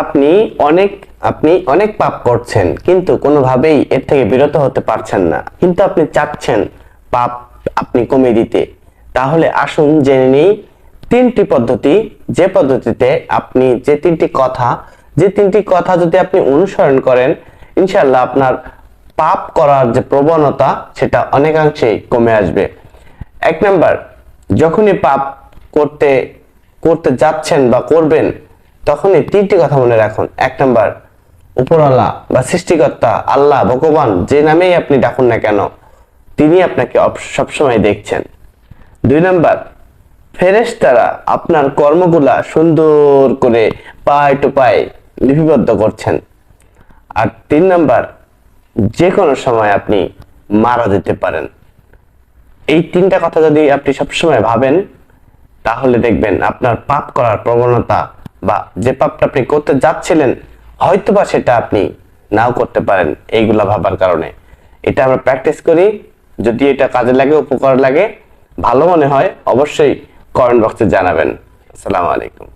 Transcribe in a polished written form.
আপনি অনেক আপনি অনেক পাপ করছেন, কিন্তু কোনোভাবেই এর থেকে বিরত হতে পারছেন না, কিন্তু আপনি চাচ্ছেন পাপ আপনি কমিয়ে দিতে। তাহলে আসুন জেনে নিই তিনটি পদ্ধতি, যে পদ্ধতিতে আপনি যে তিনটি কথা যদি আপনি অনুসরণ করেন, ইনশাআল্লাহ আপনার পাপ করার যে প্রবণতা সেটা অনেকাংশেই কমে আসবে। এক নাম্বার, যখনই পাপ করতে করতে যাচ্ছেন বা করবেন, তখনই তিনটি কথা মনে রাখুন। এক নাম্বার, উপরওয়ালা বা সৃষ্টিকর্তা, আল্লাহ, ভগবান, যে নামেই আপনি ডাকুন না কেন, তিনি আপনাকে সবসময় দেখছেন। দুই নাম্বার, ফেরেশতারা আপনার কর্মগুলা সুন্দর করে পায় টু পায় লিপিবদ্ধ করছেন। আর তিন নাম্বার, যে কোনো সময় আপনি মারা যেতে পারেন। এই তিনটা কথা যদি আপনি সবসময় ভাবেন, তাহলে দেখবেন আপনার পাপ করার প্রবণতা বা যে পাপটা আপনি করতে যাচ্ছিলেন, হয়তোবা সেটা আপনি নাও করতে পারেন এইগুলা ভাবার কারণে। এটা আমরা প্র্যাকটিস করি। যদি এটা কাজে লাগে, উপকার লাগে, ভালো মনে হয়, অবশ্যই কমেন্ট বক্সে জানাবেন। আসসালামু আলাইকুম।